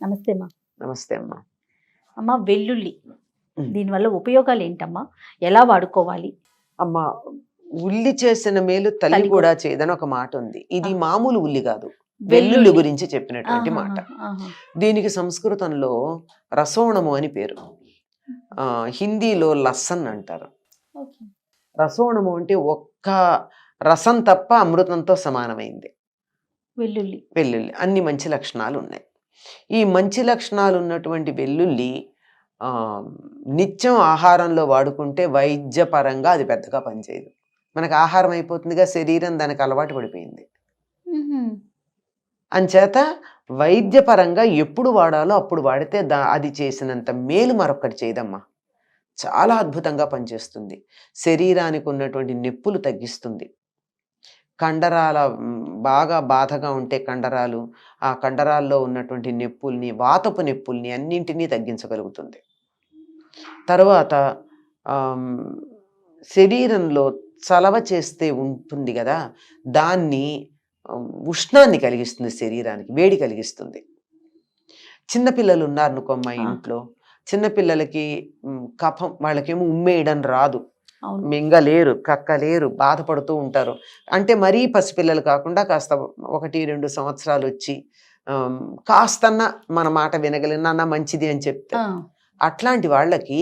నమస్తే అమ్మా. నమస్తే అమ్మా. అమ్మ, వెల్లుల్లి ఉమ్. దీనివల్ల ఉపయోగాలు ఏంటమ్మా? ఎలా వాడుకోవాలి? అమ్మా, ఉల్లి చేసిన మేలు తల్లి తల్లి కూడా చేయదని ఒక మాట ఉంది. ఇది ఆ. మామూలు ఉల్లి కాదు, వెల్లుల్లి. వెల్లుల్లి గురించి చెప్పినటువంటి మాట. ఆహాహా, ఆహా. దీనికి సంస్కృతంలో రసోణము అని పేరు, హిందీలో లస్సన్ అంటారు. ఓకే. రసోణము అంటే ఒక్క రసం తప్ప అమృతంతో సమానమైంది వెల్లుల్లి. వెల్లుల్లి. అన్ని మంచి లక్షణాలు ఉన్నాయి. ఈ మంచి లక్షణాలు ఉన్నటువంటి వెల్లుల్లి నిత్యం ఆహారంలో వాడుకుంటే వైద్యపరంగా అది పెద్దగా పనిచేయదు. మనకు ఆహారం అయిపోతుందిగా, శరీరం దానికి అలవాటు పడిపోయింది. అంచేత వైద్యపరంగా ఎప్పుడు వాడాలో అప్పుడు వాడితే అది చేసినంత మేలు మరొకటి చేయదమ్మా. చాలా అద్భుతంగా పనిచేస్తుంది. శరీరానికి ఉన్నటువంటి నొప్పులు తగ్గిస్తుంది. కండరాల బాగా బాధగా ఉంటే కండరాలు, ఆ కండరాల్లో ఉన్నటువంటి నొప్పుల్ని, వాతపు నొప్పుల్ని అన్నింటినీ తగ్గించగలుగుతుంది. తర్వాత శరీరంలో చలవ చేస్తే ఉంటుంది కదా, దాన్ని ఉష్ణాన్ని కలిగిస్తుంది, శరీరానికి వేడి కలిగిస్తుంది. చిన్నపిల్లలు ఉన్నారనుకో మా ఇంట్లో, చిన్నపిల్లలకి కఫం, వాళ్ళకేమో ఉమ్మేయడం రాదు, మింగలేరు, కక్కలేరు, బాధపడుతూ ఉంటారు. అంటే మరీ పసిపిల్లలు కాకుండా కాస్త 1-2 సంవత్సరాలు వచ్చి కాస్తన్నా మన మాట వినగలిగిన నాన్న మంచిది అని చెప్తే, అట్లాంటి వాళ్ళకి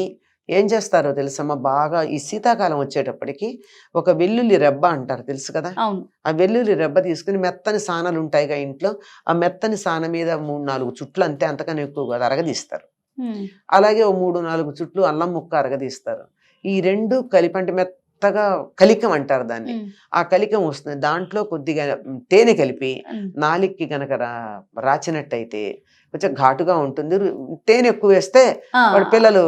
ఏం చేస్తారో తెలుసమ్మా, బాగా ఈ శీతాకాలం వచ్చేటప్పటికి ఒక వెల్లుల్లి రెబ్బ అంటారు, తెలుసు కదా. ఆ వెల్లుల్లి రెబ్బ తీసుకుని మెత్తని సానలు ఉంటాయిగా ఇంట్లో, ఆ మెత్తని సాన మీద 3-4 చుట్లు, అంతే, అంతకన్నా ఎక్కువ కాదు, అరగదీస్తారు. అలాగే 3-4 చుట్లు అల్లం ముక్క అరగదీస్తారు. ఈ రెండు కలిపి, అంటే మెత్తగా కలికం అంటారు దాన్ని, ఆ కలికం వస్తుంది. దాంట్లో కొద్దిగా తేనె కలిపి నాలిక్కి గనక రాచినట్టయితే కొంచెం ఘాటుగా ఉంటుంది. తేనె ఎక్కువ వేస్తే వాడి పిల్లలు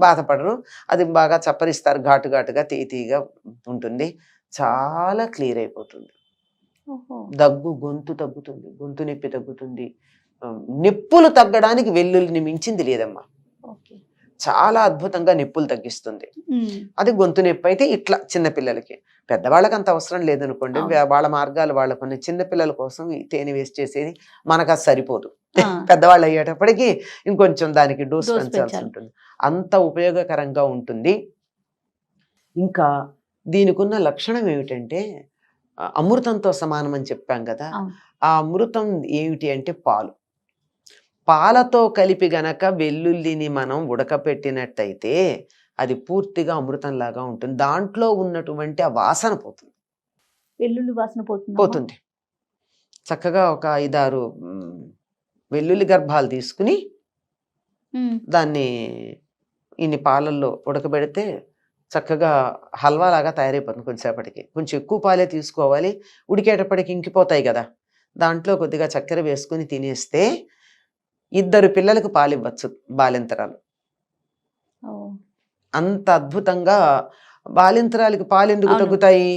బాధపడరు. అది బాగా చప్పరిస్తారు, ఘాటు ఘాటుగా తీయగా ఉంటుంది. చాలా క్లియర్ అయిపోతుంది. దగ్గు, గొంతు తగ్గుతుంది, గొంతు నొప్పి తగ్గుతుంది. నొప్పులు తగ్గడానికి వెల్లుల్లిని మించింది లేదమ్మా. చాలా అద్భుతంగా నొప్పులు తగ్గిస్తుంది. అది గొంతు నొప్పి అయితే ఇట్లా చిన్నపిల్లలకి. పెద్దవాళ్ళకి అంత అవసరం లేదనుకోండి, వాళ్ళ మార్గాలు వాళ్ళకున్న. చిన్నపిల్లల కోసం ఈ తేనె వేస్ట్ చేసేది మనకు అది సరిపోదు. పెద్దవాళ్ళు అయ్యేటప్పటికి ఇంకొంచెం దానికి డోస్ పెంచాల్సి ఉంటుంది. అంత ఉపయోగకరంగా ఉంటుంది. ఇంకా దీనికి ఉన్న లక్షణం ఏమిటంటే, అమృతంతో సమానం అని చెప్పాం కదా. ఆ అమృతం ఏమిటి అంటే పాలు. పాలతో కలిపి గనక వెల్లుల్లిని మనం ఉడకపెట్టినట్టయితే అది పూర్తిగా అమృతంలాగా ఉంటుంది. దాంట్లో ఉన్నటువంటి ఆ వాసన పోతుంది, వెల్లుల్లి వాసన పోతుంది. చక్కగా ఒక 5-6 వెల్లుల్లి గర్భాలు తీసుకుని దాన్ని ఇన్ని పాలల్లో ఉడకబెడితే చక్కగా హల్వా లాగా తయారైపోతుంది. కొంచెంసేపటికి కొంచెం ఎక్కువ పాలే తీసుకోవాలి, ఉడికేటప్పటికి ఇంకిపోతాయి కదా. దాంట్లో కొద్దిగా చక్కెర వేసుకుని తినేస్తే 2 పిల్లలకు పాలివ్వచ్చు, బాలింతరాలు. అంత అద్భుతంగా. బాలింతరాలకి పాలు ఎందుకు తగ్గుతాయి?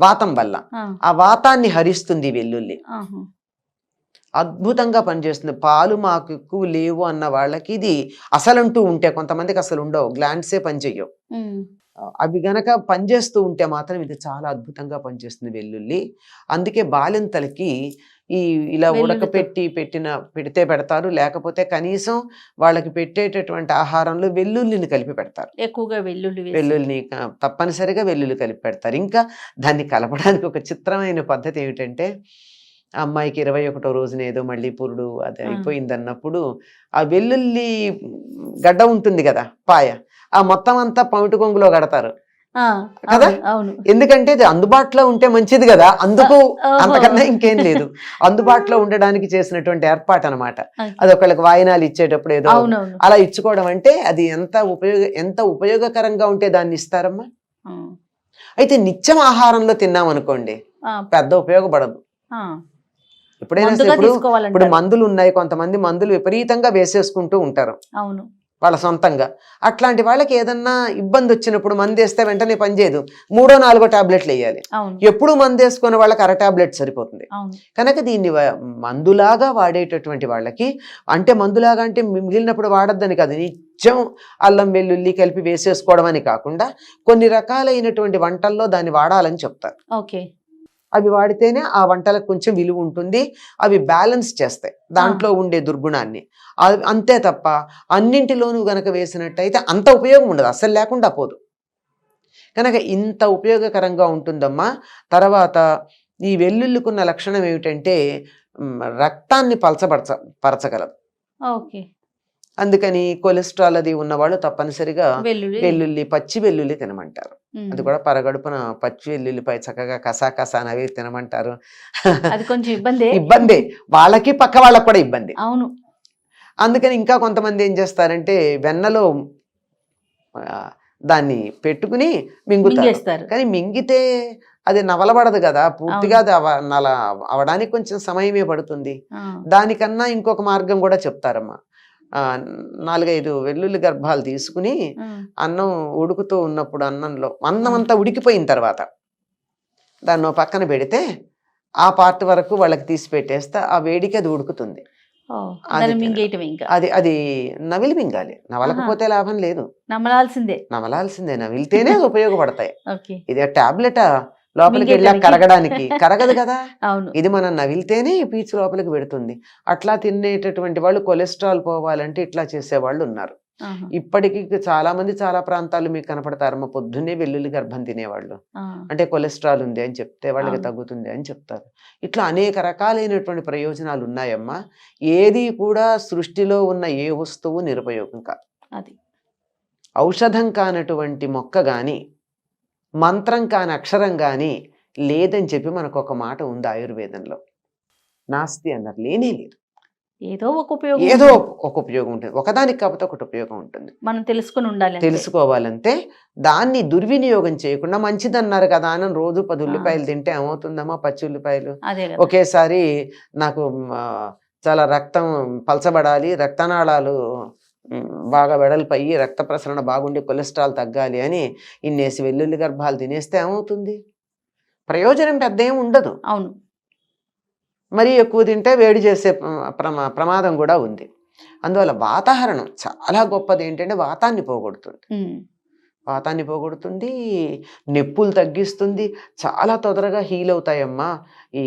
వాతం వల్ల. ఆ వాతాన్ని హరిస్తుంది వెల్లుల్లి, అద్భుతంగా పనిచేస్తుంది. పాలు మాకు ఎక్కువ లేవు అన్న వాళ్ళకి ఇది అసలంటూ ఉంటే, కొంతమందికి అసలు ఉండవు, గ్లాండ్సే పనిచేయవు, అవి గనక పనిచేస్తూ ఉంటే మాత్రం ఇది చాలా అద్భుతంగా పనిచేస్తుంది వెల్లుల్లి. అందుకే బాలింతలకి ఇలా ఉడకపెట్టి పెడితే పెడతారు, లేకపోతే కనీసం వాళ్ళకి పెట్టేటటువంటి ఆహారంలో వెల్లుల్లిని కలిపి పెడతారు. ఎక్కువగా వెల్లుల్లిని తప్పనిసరిగా వెల్లుల్లి కలిపి పెడతారు. ఇంకా దాన్ని కలపడానికి ఒక చిత్రమైన పద్ధతి ఏమిటంటే, అమ్మాయికి 21వ రోజున ఏదో మళ్ళీ పురుడు అది అయిపోయింది అన్నప్పుడు ఆ వెల్లుల్లి గడ్డ ఉంటుంది కదా, పాయ, ఆ మొత్తం అంతా పమిటి కొంగులో కడతారు కదా. ఎందుకంటే ఇది అందుబాటులో ఉంటే మంచిది కదా, అందుకు, అంతకన్నా ఇంకేం లేదు. అందుబాటులో ఉండడానికి చేసినటువంటి ఏర్పాటు అనమాట. అది ఒకళ్ళకి వాయినాలు ఇచ్చేటప్పుడు ఏదో అలా ఇచ్చుకోవడం అంటే అది ఎంత ఉపయోగకరంగా ఉంటే దాన్ని ఇస్తారమ్మా. అయితే నిత్యం ఆహారంలో తిన్నామనుకోండి పెద్ద ఉపయోగపడదు. ఎప్పుడైనా ఇప్పుడు మందులు ఉన్నాయి, కొంతమంది మందులు విపరీతంగా వేసేసుకుంటూ ఉంటారు వాళ్ళ సొంతంగా. అట్లాంటి వాళ్ళకి ఏదన్నా ఇబ్బంది వచ్చినప్పుడు మందు వేస్తే వెంటనే పనిచేయదు, 3-4 టాబ్లెట్లు వేయాలి. ఎప్పుడు మందు వేసుకునే వాళ్ళకి 1 టాబ్లెట్ సరిపోతుంది. కనుక దీన్ని మందులాగా వాడేటటువంటి వాళ్ళకి, అంటే మందులాగా అంటే మిగిలినప్పుడు వాడద్దని కాదు, నిత్యం అల్లం వెల్లుల్లి కలిపి వేసేసుకోవడం అని కాకుండా కొన్ని రకాలైనటువంటి వంటల్లో దాన్ని వాడాలని చెప్తారు. అవి వాడితేనే ఆ వంటలకు కొంచెం విలువ ఉంటుంది. అవి బ్యాలెన్స్ చేస్తాయి దాంట్లో ఉండే దుర్గుణాన్ని. అంతే తప్ప అన్నింటిలోనూ గనక వేసినట్టయితే అంత ఉపయోగం ఉండదు, అస్సలు లేకుండా పోదు. కనుక ఇంత ఉపయోగకరంగా ఉంటుందమ్మా. తర్వాత ఈ వెల్లుల్లికున్న లక్షణం ఏమిటంటే రక్తాన్ని పరచగలదు. ఓకే. అందుకని కొలెస్ట్రాల్ అది ఉన్నవాళ్ళు తప్పనిసరిగా వెల్లుల్లి పచ్చి వెల్లుల్లి తినమంటారు. అది కూడా పరగడుపున పచ్చి వెల్లుల్లిపై చక్కగా కసా నవ్వి తినమంటారు. అది కొంచెం ఇబ్బందే వాళ్ళకి, పక్క వాళ్ళకి కూడా ఇబ్బంది. అవును. అందుకని ఇంకా కొంతమంది ఏం చేస్తారంటే వెన్నలో దాన్ని పెట్టుకుని మింగుతారు. కానీ మింగితే అది నవలబడదు కదా పూర్తిగా. అది అవడానికి కొంచెం సమయమే పడుతుంది. దానికన్నా ఇంకొక మార్గం కూడా చెప్తారమ్మా. 4-5 వెల్లుల్లి గర్భాలు తీసుకుని అన్నం ఉడుకుతూ ఉన్నప్పుడు అన్నం అంతా ఉడికిపోయిన తర్వాత దాన్ని పక్కన పెడితే ఆ పార్ట్ వరకు వాళ్ళకి తీసి పెట్టేస్తే ఆ వేడికి అది ఉడుకుతుంది. అది నవిలి మింగాలి, నవలకపోతే లాభం లేదు. నమలాల్సిందే, నవిలితేనే ఉపయోగపడతాయి. ఇది టాబ్లెటా లోపలికి వెళ్ళా కరగడానికి? కరగదు కదా. ఇది మనం నవిలితేనే పీచు లోపలికి పెడుతుంది. అట్లా తినేటటువంటి వాళ్ళు కొలెస్ట్రాల్ పోవాలంటే ఇట్లా చేసేవాళ్ళు ఉన్నారు. ఇప్పటికీ చాలా మంది చాలా ప్రాంతాలు మీకు కనపడతారమ్మా, పొద్దున్నే వెల్లుల్లి గర్భం తినేవాళ్ళు. అంటే కొలెస్ట్రాల్ ఉంది అని చెప్తే వాళ్ళకి తగ్గుతుంది అని చెప్తారు. ఇట్లా అనేక రకాలైనటువంటి ప్రయోజనాలు ఉన్నాయమ్మా. ఏది కూడా సృష్టిలో ఉన్న ఏ వస్తువు నిరుపయోగం కాదు. ఔషధం కానటువంటి మొక్క గాని, మంత్రం కాని అక్షరం కానీ లేదని చెప్పి మనకు ఒక మాట ఉంది ఆయుర్వేదంలో. నాస్తి అన్నారు, లేనే లేదు. ఏదో ఒక ఉపయోగం ఉంటుంది. ఒకదానికి కాకపోతే ఒకటి ఉపయోగం ఉంటుంది. మనం తెలుసుకోవాలంటే దాన్ని దుర్వినియోగం చేయకుండా, మంచిదన్నారు కదా అని రోజు 10 ఉల్లిపాయలు తింటే ఏమవుతుందమ్మా? పచ్చి ఉల్లిపాయలు ఒకేసారి నాకు చాలా రక్తం పలచబడాలి, రక్తనాళాలు బాగా వెడల్పయ్యి రక్త ప్రసరణ బాగుండి కొలెస్ట్రాల్ తగ్గాలి అని ఇన్నేసి వెల్లుల్లి గర్భాలు తినేస్తే ఏమవుతుంది? ప్రయోజనం పెద్ద ఏమి ఉండదు. అవును. మరీ ఎక్కువ తింటే వేడి చేసే ప్రమాదం కూడా ఉంది. అందువల్ల వాతావరణం చాలా గొప్పది. ఏంటంటే వాతాన్ని పోగొడుతుంది, నొప్పులు తగ్గిస్తుంది, చాలా తొందరగా హీల్ అవుతాయమ్మా. ఈ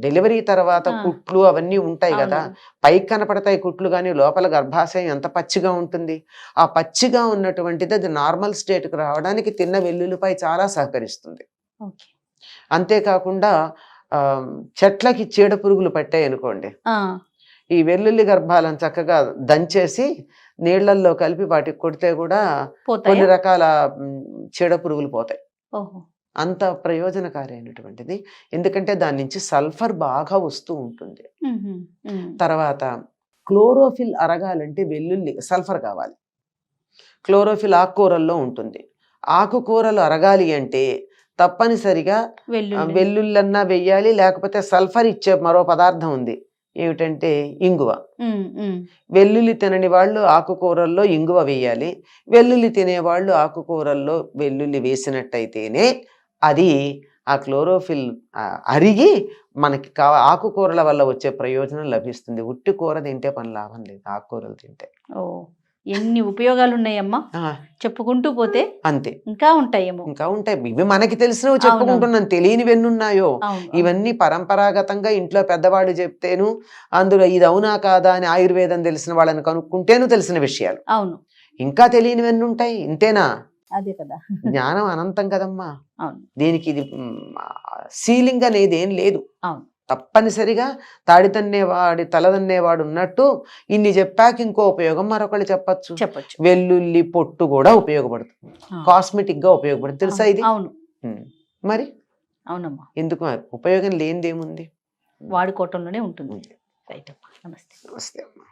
డెలివరీ తర్వాత కుట్లు అవన్నీ ఉంటాయి కదా, పైకి కనపడతాయి కుట్లు, కానీ లోపల గర్భాశయం ఎంత పచ్చిగా ఉంటుంది. ఆ పచ్చిగా ఉన్నటువంటిది అది నార్మల్ స్టేట్కి రావడానికి తిన్న వెల్లుల్లిపై చాలా సహకరిస్తుంది. అంతేకాకుండా చెట్లకి చీడ పురుగులు పట్టాయి అనుకోండి, ఈ వెల్లుల్లి గర్భాలను చక్కగా దంచేసి నీళ్లల్లో కలిపి వాటికి కొడితే కూడా కొన్ని రకాల చీడ పురుగులు పోతాయి. అంత ప్రయోజనకారైనటువంటిది. ఎందుకంటే దాని నుంచి సల్ఫర్ బాగా వస్తూ ఉంటుంది. తర్వాత క్లోరోఫిల్ అరగాలంటే వెల్లుల్లి సల్ఫర్ కావాలి. క్లోరోఫిల్ ఆకుకూరల్లో ఉంటుంది. ఆకుకూరలు అరగాలి అంటే తప్పనిసరిగా వెల్లుల్లన్నా వెయ్యాలి, లేకపోతే సల్ఫర్ ఇచ్చే మరో పదార్థం ఉంది, ఏమిటంటే ఇంగువ. వెల్లుల్లి తినని వాళ్ళు ఆకుకూరల్లో ఇంగువ వేయాలి. వెల్లుల్లి తినేవాళ్ళు ఆకుకూరల్లో వెల్లుల్లి వేసినట్టయితేనే అది ఆ క్లోరోఫిల్ అరిగి మనకి ఆకుకూరల వల్ల వచ్చే ప్రయోజనం లభిస్తుంది. ఉట్టి కూర తింటే పని లాభం లేదు, ఆకుకూరలు తింటే. ఎన్ని ఉపయోగాలు ఉన్నాయమ్మా, చెప్పుకుంటూ పోతే అంతే ఇంకా ఉంటాయి. ఇవి మనకి తెలిసినవి చెప్పుకుంటున్నాం, తెలియనివి ఎన్నున్నాయో. ఇవన్నీ పరంపరాగతంగా ఇంట్లో పెద్దవాళ్ళు చెప్తేను, అందులో ఇది అవునా కాదా అని ఆయుర్వేదం తెలిసిన వాళ్ళని కనుక్కుంటేను తెలిసిన విషయాలు. అవును. ఇంకా తెలియనివి ఎన్ని ఉంటాయి? ఇంతేనా? అదే కదా, జ్ఞానం అనంతం కదమ్మా. దీనికి ఇది సీలింగ్ అనేది ఏం లేదు. తప్పనిసరిగా తాడితన్నేవాడి తలదన్నేవాడు ఉన్నట్టు ఇన్ని చెప్పాక ఇంకో ఉపయోగం మరొకళ్ళు చెప్పచ్చు. వెల్లుల్లి పొట్టు కూడా ఉపయోగపడుతుంది, కాస్మెటిక్ గా ఉపయోగపడుతుంది. తెలుసా ఇది? అవును. మరి అవునమ్మా, ఎందుకు ఉపయోగం లేనిదేముంది? వాడుకోవటంలోనే ఉంటుంది. రైట్ అమ్మా, నమస్తే. నమస్తే అమ్మా.